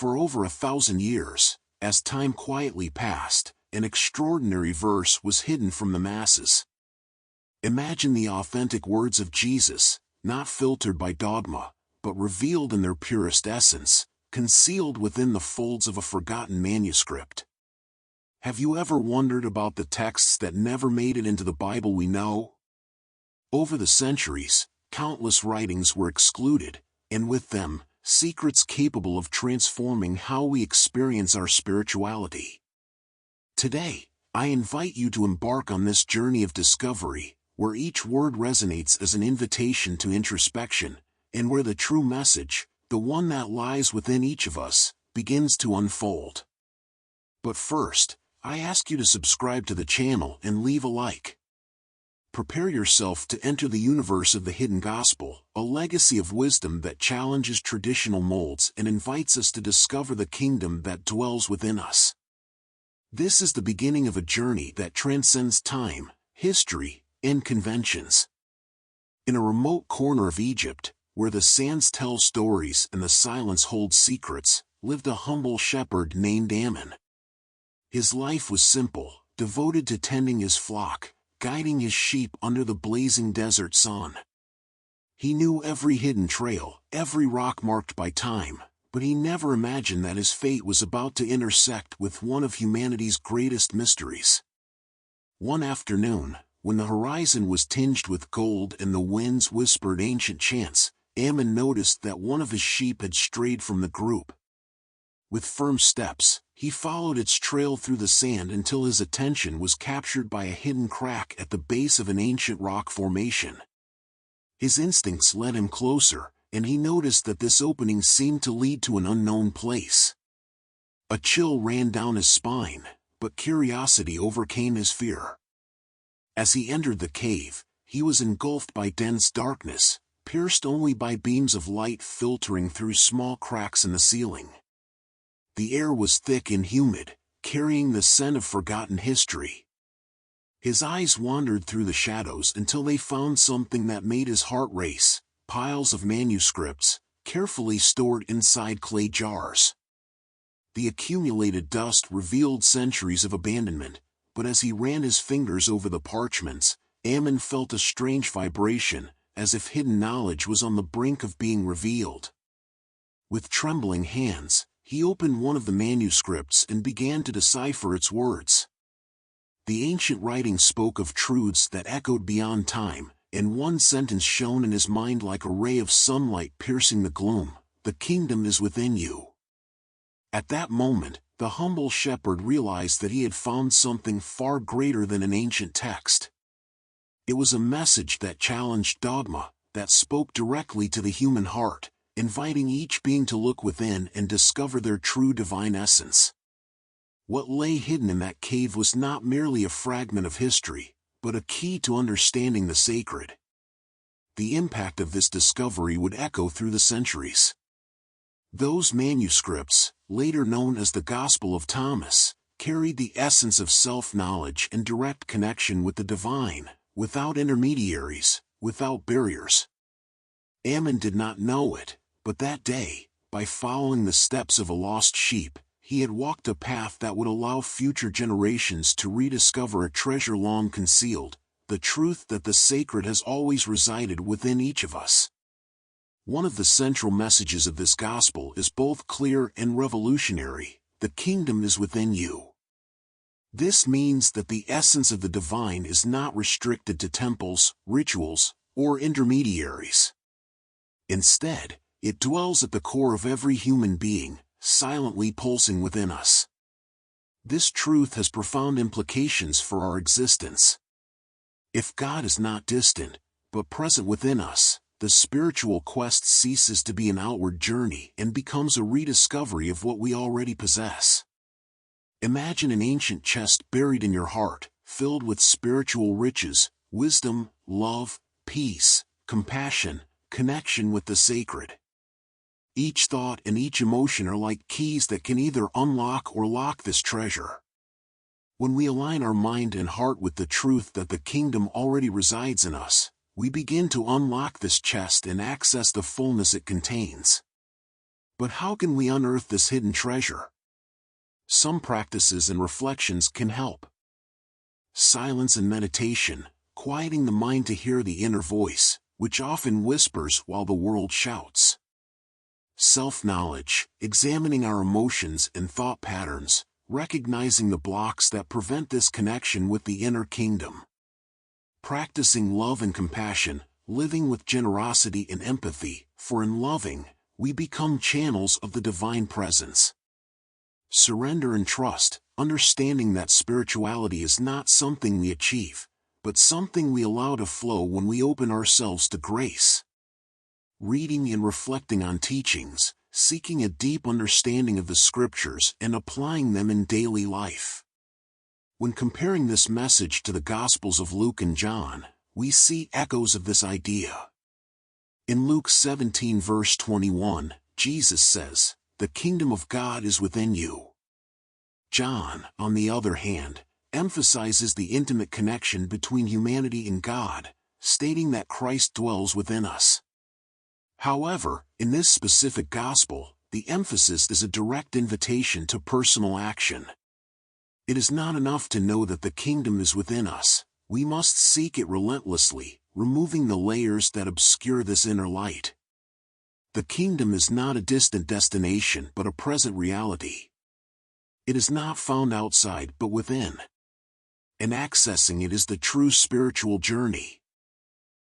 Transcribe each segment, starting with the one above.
For over 1,000 years, as time quietly passed, an extraordinary verse was hidden from the masses. Imagine the authentic words of Jesus, not filtered by dogma, but revealed in their purest essence, concealed within the folds of a forgotten manuscript. Have you ever wondered about the texts that never made it into the Bible we know? Over the centuries, countless writings were excluded, and with them, secrets capable of transforming how we experience our spirituality. Today, I invite you to embark on this journey of discovery, where each word resonates as an invitation to introspection, and where the true message, the one that lies within each of us, begins to unfold. But first, I ask you to subscribe to the channel and leave a like. Prepare yourself to enter the universe of the Hidden Gospel, a legacy of wisdom that challenges traditional molds and invites us to discover the kingdom that dwells within us. This is the beginning of a journey that transcends time, history, and conventions. In a remote corner of Egypt, where the sands tell stories and the silence holds secrets, lived a humble shepherd named Ammon. His life was simple, devoted to tending his flock, guiding his sheep under the blazing desert sun. He knew every hidden trail, every rock marked by time, but he never imagined that his fate was about to intersect with one of humanity's greatest mysteries. One afternoon, when the horizon was tinged with gold and the winds whispered ancient chants, Ammon noticed that one of his sheep had strayed from the group. With firm steps, he followed its trail through the sand until his attention was captured by a hidden crack at the base of an ancient rock formation. His instincts led him closer, and he noticed that this opening seemed to lead to an unknown place. A chill ran down his spine, but curiosity overcame his fear. As he entered the cave, he was engulfed by dense darkness, pierced only by beams of light filtering through small cracks in the ceiling. The air was thick and humid, carrying the scent of forgotten history. His eyes wandered through the shadows until they found something that made his heart race: piles of manuscripts, carefully stored inside clay jars. The accumulated dust revealed centuries of abandonment, but as he ran his fingers over the parchments, Ammon felt a strange vibration, as if hidden knowledge was on the brink of being revealed. With trembling hands, he opened one of the manuscripts and began to decipher its words. The ancient writing spoke of truths that echoed beyond time, and one sentence shone in his mind like a ray of sunlight piercing the gloom: "The kingdom is within you." At that moment, the humble shepherd realized that he had found something far greater than an ancient text. It was a message that challenged dogma, that spoke directly to the human heart, inviting each being to look within and discover their true divine essence. What lay hidden in that cave was not merely a fragment of history, but a key to understanding the sacred. The impact of this discovery would echo through the centuries. Those manuscripts, later known as the Gospel of Thomas, carried the essence of self-knowledge and direct connection with the divine, without intermediaries, without barriers. Ammon did not know it, but that day, by following the steps of a lost sheep, he had walked a path that would allow future generations to rediscover a treasure long concealed: the truth that the sacred has always resided within each of us. One of the central messages of this gospel is both clear and revolutionary: the kingdom is within you. This means that the essence of the divine is not restricted to temples, rituals, or intermediaries. Instead, it dwells at the core of every human being, silently pulsing within us. This truth has profound implications for our existence. If God is not distant, but present within us, the spiritual quest ceases to be an outward journey and becomes a rediscovery of what we already possess. Imagine an ancient chest buried in your heart, filled with spiritual riches, wisdom, love, peace, compassion, connection with the sacred. Each thought and each emotion are like keys that can either unlock or lock this treasure. When we align our mind and heart with the truth that the kingdom already resides in us, we begin to unlock this chest and access the fullness it contains. But how can we unearth this hidden treasure? Some practices and reflections can help. Silence and meditation, quieting the mind to hear the inner voice, which often whispers while the world shouts. Self-knowledge, examining our emotions and thought patterns, recognizing the blocks that prevent this connection with the inner kingdom. Practicing love and compassion, living with generosity and empathy, for in loving, we become channels of the divine presence. Surrender and trust, understanding that spirituality is not something we achieve, but something we allow to flow when we open ourselves to grace. Reading and reflecting on teachings, seeking a deep understanding of the scriptures and applying them in daily life. When comparing this message to the Gospels of Luke and John, we see echoes of this idea. In Luke 17 verse 21, Jesus says, "The kingdom of God is within you." John, on the other hand, emphasizes the intimate connection between humanity and God, stating that Christ dwells within us. However, in this specific gospel, the emphasis is a direct invitation to personal action. It is not enough to know that the kingdom is within us, we must seek it relentlessly, removing the layers that obscure this inner light. The kingdom is not a distant destination but a present reality. It is not found outside but within. And accessing it is the true spiritual journey.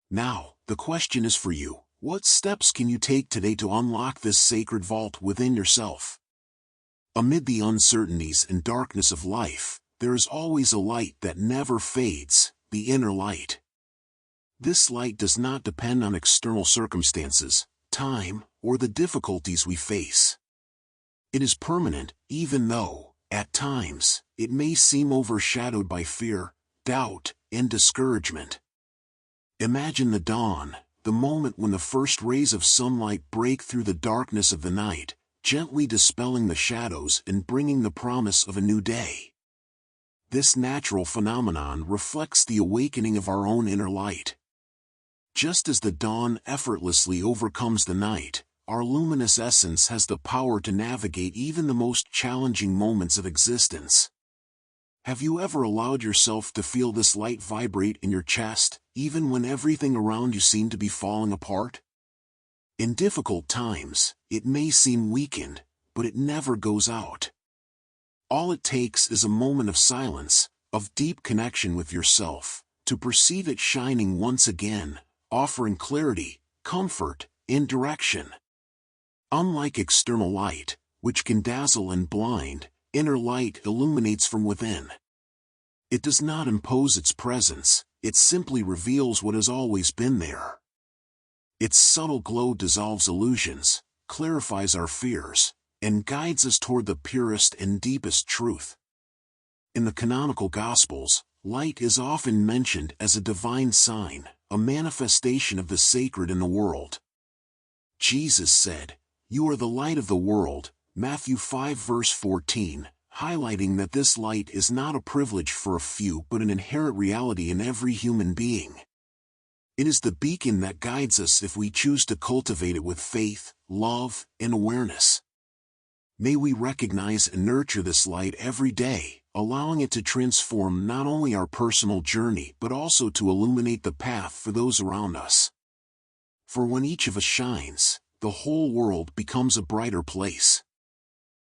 Now, the question is for you, what steps can you take today to unlock this sacred vault within yourself? Amid the uncertainties and darkness of life, there is always a light that never fades, the inner light. This light does not depend on external circumstances, time, or the difficulties we face. It is permanent, even though, at times, it may seem overshadowed by fear, doubt, and discouragement. Imagine the dawn, the moment when the first rays of sunlight break through the darkness of the night, gently dispelling the shadows and bringing the promise of a new day. This natural phenomenon reflects the awakening of our own inner light. Just as the dawn effortlessly overcomes the night, our luminous essence has the power to navigate even the most challenging moments of existence. Have you ever allowed yourself to feel this light vibrate in your chest, even when everything around you seemed to be falling apart? In difficult times, it may seem weakened, but it never goes out. All it takes is a moment of silence, of deep connection with yourself, to perceive it shining once again, offering clarity, comfort, and direction. Unlike external light, which can dazzle and blind, inner light illuminates from within. It does not impose its presence, it simply reveals what has always been there. Its subtle glow dissolves illusions, clarifies our fears, and guides us toward the purest and deepest truth. In the canonical Gospels, light is often mentioned as a divine sign, a manifestation of the sacred in the world. Jesus said, "You are the light of the world," Matthew 5 verse 14, highlighting that this light is not a privilege for a few but an inherent reality in every human being. It is the beacon that guides us if we choose to cultivate it with faith, love, and awareness. May we recognize and nurture this light every day, allowing it to transform not only our personal journey but also to illuminate the path for those around us. For when each of us shines, the whole world becomes a brighter place.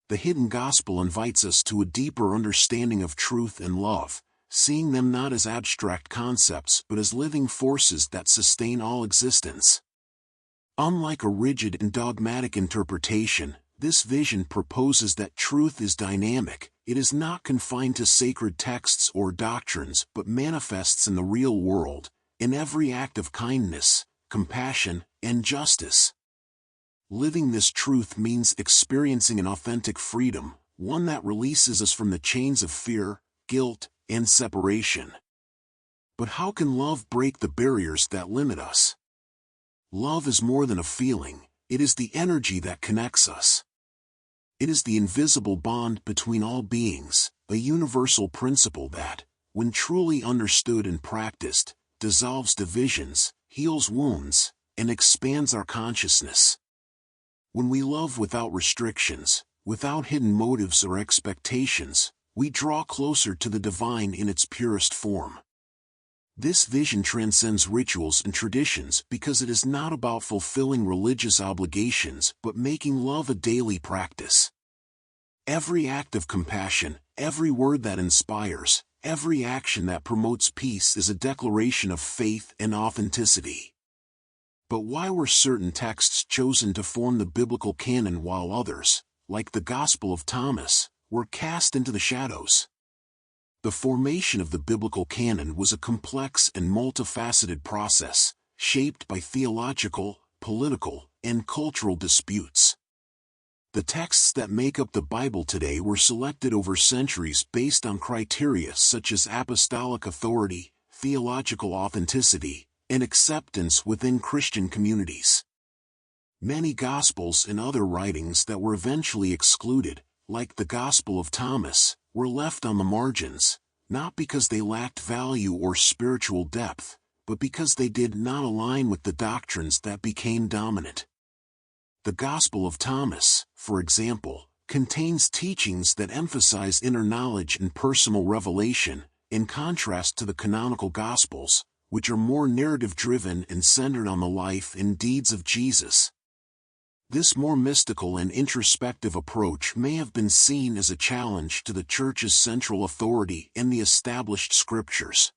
The hidden gospel invites us to a deeper understanding of truth and love, seeing them not as abstract concepts but as living forces that sustain all existence. Unlike a rigid and dogmatic interpretation, this vision proposes that truth is dynamic, it is not confined to sacred texts or doctrines but manifests in the real world, in every act of kindness, compassion, and justice. Living this truth means experiencing an authentic freedom, one that releases us from the chains of fear, guilt, and separation. But how can love break the barriers that limit us? Love is more than a feeling, it is the energy that connects us. It is the invisible bond between all beings, a universal principle that, when truly understood and practiced, dissolves divisions, heals wounds, and expands our consciousness. When we love without restrictions, without hidden motives or expectations, we draw closer to the divine in its purest form. This vision transcends rituals and traditions because it is not about fulfilling religious obligations but making love a daily practice. Every act of compassion, every word that inspires, every action that promotes peace is a declaration of faith and authenticity. But why were certain texts chosen to form the biblical canon while others, like the Gospel of Thomas, were cast into the shadows? The formation of the biblical canon was a complex and multifaceted process, shaped by theological, political, and cultural disputes. The texts that make up the Bible today were selected over centuries based on criteria such as apostolic authority, theological authenticity, and acceptance within Christian communities. Many Gospels and other writings that were eventually excluded, like the Gospel of Thomas, were left on the margins, not because they lacked value or spiritual depth, but because they did not align with the doctrines that became dominant. The Gospel of Thomas, for example, contains teachings that emphasize inner knowledge and personal revelation, in contrast to the canonical Gospels, which are more narrative-driven and centered on the life and deeds of Jesus. This more mystical and introspective approach may have been seen as a challenge to the Church's central authority and the established scriptures.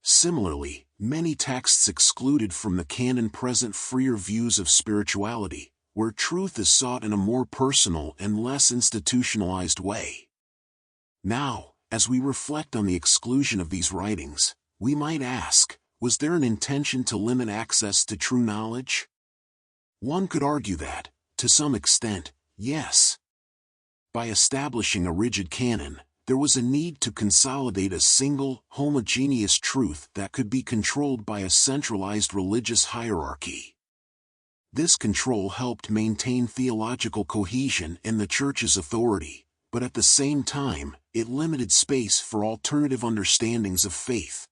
Similarly, many texts excluded from the canon present freer views of spirituality, where truth is sought in a more personal and less institutionalized way. Now, as we reflect on the exclusion of these writings, we might ask, was there an intention to limit access to true knowledge? One could argue that, to some extent, yes. By establishing a rigid canon, there was a need to consolidate a single, homogeneous truth that could be controlled by a centralized religious hierarchy. This control helped maintain theological cohesion and the Church's authority, but at the same time, it limited space for alternative understandings of faith.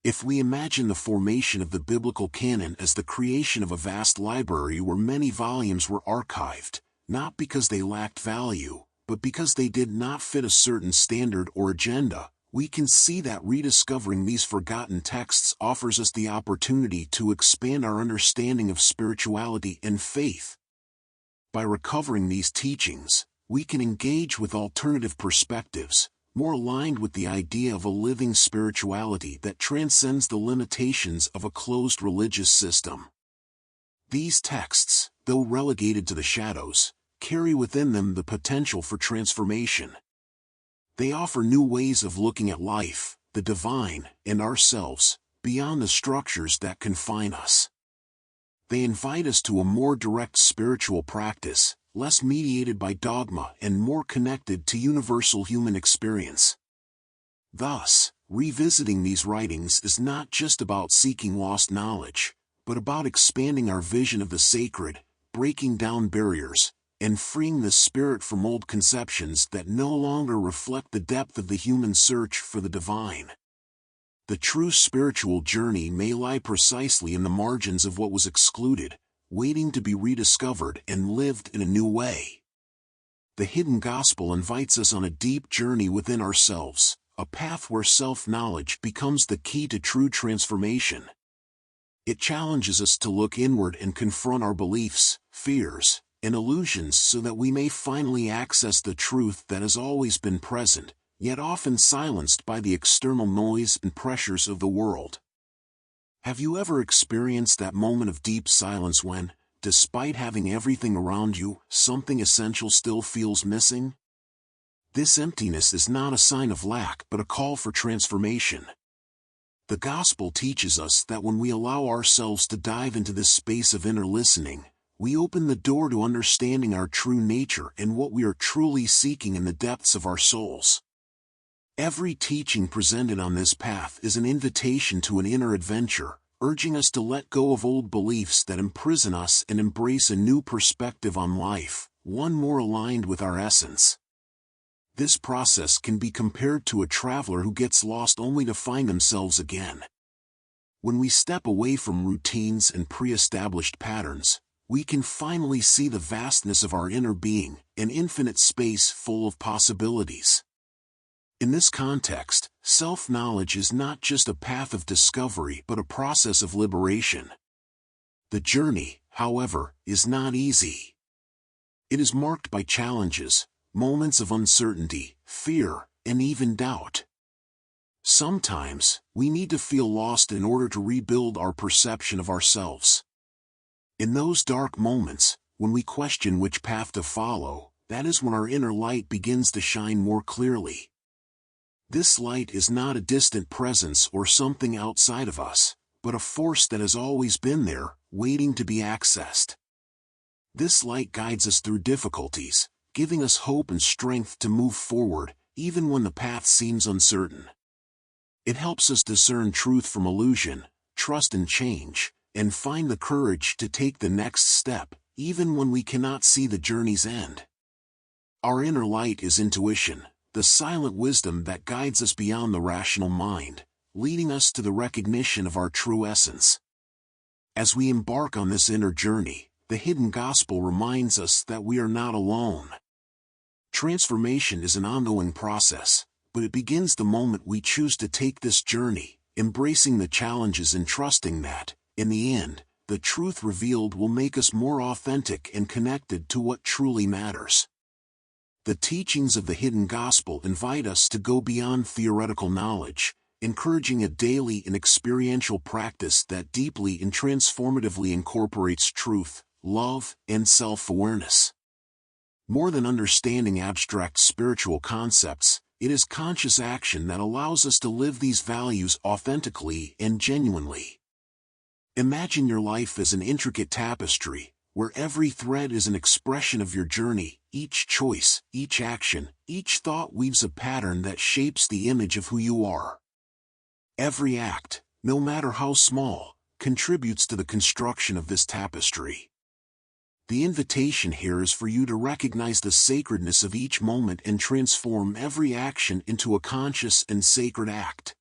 If we imagine the formation of the biblical canon as the creation of a vast library where many volumes were archived, not because they lacked value, but because they did not fit a certain standard or agenda, we can see that rediscovering these forgotten texts offers us the opportunity to expand our understanding of spirituality and faith. By recovering these teachings, we can engage with alternative perspectives, more aligned with the idea of a living spirituality that transcends the limitations of a closed religious system. These texts, though relegated to the shadows, carry within them the potential for transformation. They offer new ways of looking at life, the divine, and ourselves, beyond the structures that confine us. They invite us to a more direct spiritual practice, less mediated by dogma and more connected to universal human experience. Thus, revisiting these writings is not just about seeking lost knowledge, but about expanding our vision of the sacred, breaking down barriers, and freeing the spirit from old conceptions that no longer reflect the depth of the human search for the divine. The true spiritual journey may lie precisely in the margins of what was excluded, waiting to be rediscovered and lived in a new way. The hidden gospel invites us on a deep journey within ourselves, a path where self-knowledge becomes the key to true transformation. It challenges us to look inward and confront our beliefs, fears, and illusions so that we may finally access the truth that has always been present, yet often silenced by the external noise and pressures of the world. Have you ever experienced that moment of deep silence when, despite having everything around you, something essential still feels missing? This emptiness is not a sign of lack but a call for transformation. The gospel teaches us that when we allow ourselves to dive into this space of inner listening, we open the door to understanding our true nature and what we are truly seeking in the depths of our souls. Every teaching presented on this path is an invitation to an inner adventure, urging us to let go of old beliefs that imprison us and embrace a new perspective on life, one more aligned with our essence. This process can be compared to a traveler who gets lost only to find themselves again. When we step away from routines and pre-established patterns, we can finally see the vastness of our inner being, an infinite space full of possibilities. In this context, self-knowledge is not just a path of discovery but a process of liberation. The journey, however, is not easy. It is marked by challenges, moments of uncertainty, fear, and even doubt. Sometimes, we need to feel lost in order to rebuild our perception of ourselves. In those dark moments, when we question which path to follow, that is when our inner light begins to shine more clearly. This light is not a distant presence or something outside of us, but a force that has always been there, waiting to be accessed. This light guides us through difficulties, giving us hope and strength to move forward, even when the path seems uncertain. It helps us discern truth from illusion, trust in change, and find the courage to take the next step, even when we cannot see the journey's end. Our inner light is intuition, the silent wisdom that guides us beyond the rational mind, leading us to the recognition of our true essence. As we embark on this inner journey, the hidden gospel reminds us that we are not alone. Transformation is an ongoing process, but it begins the moment we choose to take this journey, embracing the challenges and trusting that, in the end, the truth revealed will make us more authentic and connected to what truly matters. The teachings of the hidden gospel invite us to go beyond theoretical knowledge, encouraging a daily and experiential practice that deeply and transformatively incorporates truth, love, and self-awareness. More than understanding abstract spiritual concepts, it is conscious action that allows us to live these values authentically and genuinely. Imagine your life as an intricate tapestry, where every thread is an expression of your journey, each choice, each action, each thought weaves a pattern that shapes the image of who you are. Every act, no matter how small, contributes to the construction of this tapestry. The invitation here is for you to recognize the sacredness of each moment and transform every action into a conscious and sacred act.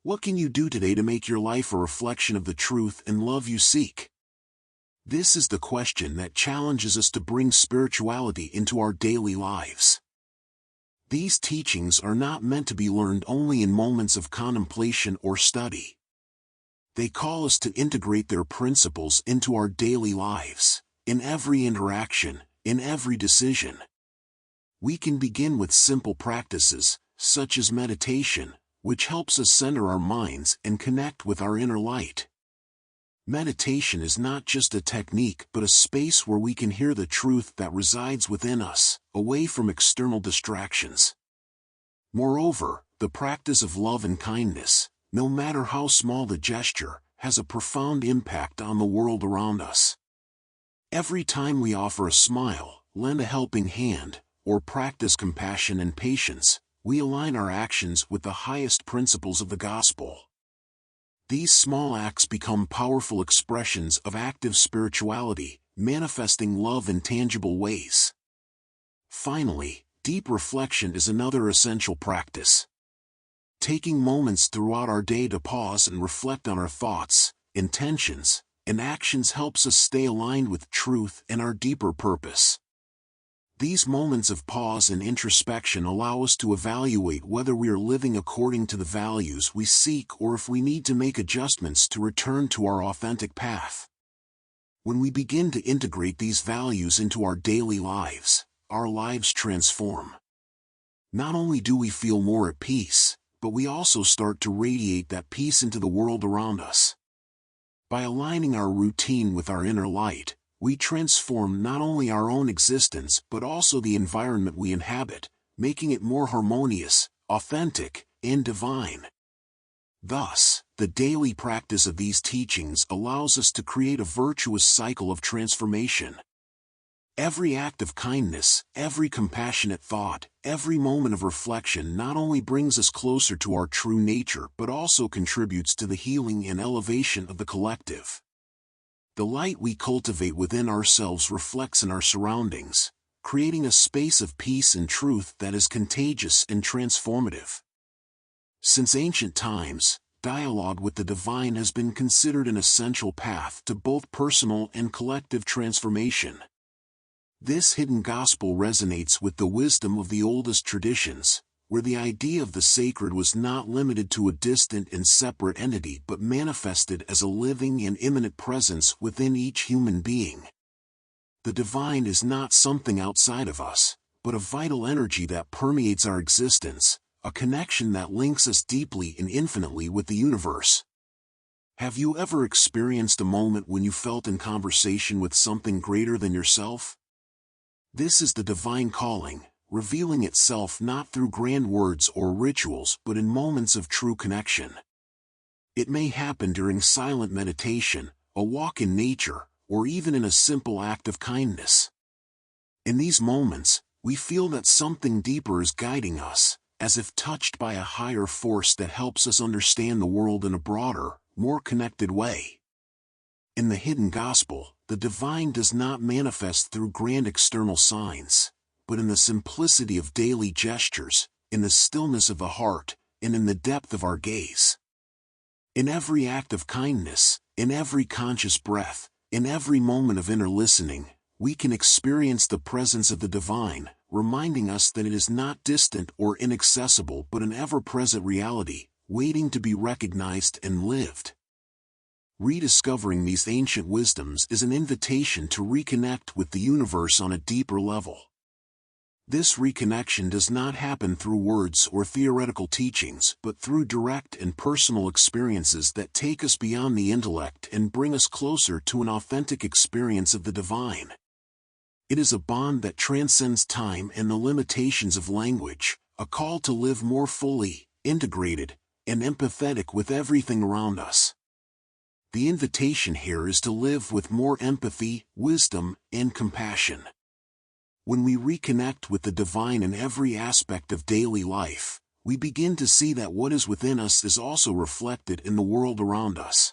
What can you do today to make your life a reflection of the truth and love you seek? This is the question that challenges us to bring spirituality into our daily lives. These teachings are not meant to be learned only in moments of contemplation or study. They call us to integrate their principles into our daily lives, in every interaction, in every decision. We can begin with simple practices, such as meditation, which helps us center our minds and connect with our inner light. Meditation is not just a technique but a space where we can hear the truth that resides within us, away from external distractions. Moreover, the practice of love and kindness, no matter how small the gesture, has a profound impact on the world around us. Every time we offer a smile, lend a helping hand, or practice compassion and patience, we align our actions with the highest principles of the gospel. These small acts become powerful expressions of active spirituality, manifesting love in tangible ways. Finally, deep reflection is another essential practice. Taking moments throughout our day to pause and reflect on our thoughts, intentions, and actions helps us stay aligned with truth and our deeper purpose. These moments of pause and introspection allow us to evaluate whether we are living according to the values we seek or if we need to make adjustments to return to our authentic path. When we begin to integrate these values into our daily lives, our lives transform. Not only do we feel more at peace, but we also start to radiate that peace into the world around us. By aligning our routine with our inner light, we transform not only our own existence but also the environment we inhabit, making it more harmonious, authentic, and divine. Thus, the daily practice of these teachings allows us to create a virtuous cycle of transformation. Every act of kindness, every compassionate thought, every moment of reflection not only brings us closer to our true nature but also contributes to the healing and elevation of the collective. The light we cultivate within ourselves reflects in our surroundings, creating a space of peace and truth that is contagious and transformative. Since ancient times, dialogue with the divine has been considered an essential path to both personal and collective transformation. This hidden gospel resonates with the wisdom of the oldest traditions, where the idea of the sacred was not limited to a distant and separate entity but manifested as a living and immanent presence within each human being. The divine is not something outside of us, but a vital energy that permeates our existence, a connection that links us deeply and infinitely with the universe. Have you ever experienced a moment when you felt in conversation with something greater than yourself? This is the divine calling, revealing itself not through grand words or rituals but in moments of true connection. It may happen during silent meditation, a walk in nature, or even in a simple act of kindness. In these moments, we feel that something deeper is guiding us, as if touched by a higher force that helps us understand the world in a broader, more connected way. In the hidden gospel, the divine does not manifest through grand external signs, but in the simplicity of daily gestures, in the stillness of the heart, and in the depth of our gaze. In every act of kindness, in every conscious breath, in every moment of inner listening, we can experience the presence of the divine, reminding us that it is not distant or inaccessible but an ever-present reality, waiting to be recognized and lived. Rediscovering these ancient wisdoms is an invitation to reconnect with the universe on a deeper level. This reconnection does not happen through words or theoretical teachings but through direct and personal experiences that take us beyond the intellect and bring us closer to an authentic experience of the divine. It is a bond that transcends time and the limitations of language, a call to live more fully, integrated, and empathetic with everything around us. The invitation here is to live with more empathy, wisdom, and compassion. When we reconnect with the divine in every aspect of daily life, we begin to see that what is within us is also reflected in the world around us.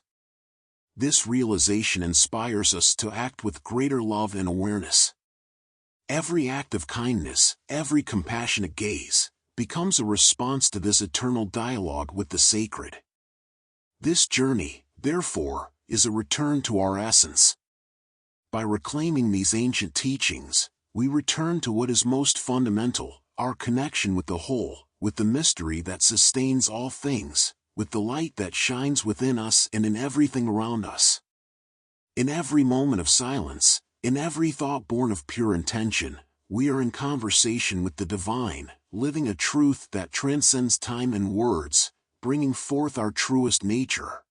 This realization inspires us to act with greater love and awareness. Every act of kindness, every compassionate gaze, becomes a response to this eternal dialogue with the sacred. This journey, therefore, is a return to our essence. By reclaiming these ancient teachings, we return to what is most fundamental, our connection with the whole, with the mystery that sustains all things, with the light that shines within us and in everything around us. In every moment of silence, in every thought born of pure intention, we are in conversation with the divine, living a truth that transcends time and words, bringing forth our truest nature.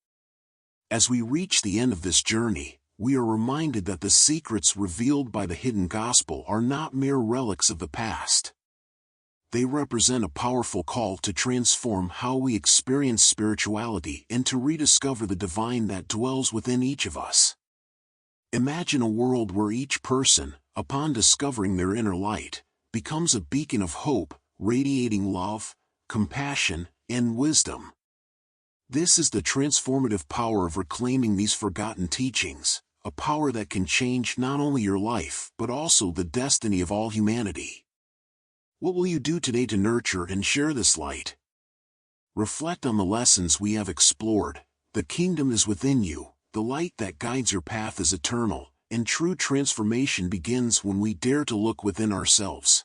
As we reach the end of this journey, we are reminded that the secrets revealed by the hidden gospel are not mere relics of the past. They represent a powerful call to transform how we experience spirituality and to rediscover the divine that dwells within each of us. Imagine a world where each person, upon discovering their inner light, becomes a beacon of hope, radiating love, compassion, and wisdom. This is the transformative power of reclaiming these forgotten teachings, a power that can change not only your life but also the destiny of all humanity. What will you do today to nurture and share this light? Reflect on the lessons we have explored. The kingdom is within you, the light that guides your path is eternal, and true transformation begins when we dare to look within ourselves.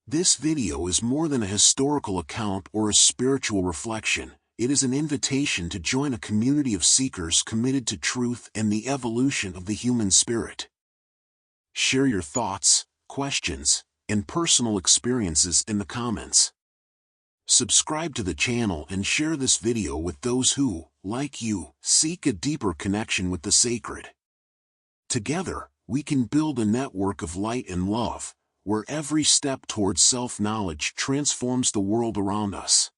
This video is more than a historical account or a spiritual reflection. It is an invitation to join a community of seekers committed to truth and the evolution of the human spirit. Share your thoughts, questions, and personal experiences in the comments. Subscribe to the channel and share this video with those who, like you, seek a deeper connection with the sacred. Together, we can build a network of light and love, where every step towards self-knowledge transforms the world around us.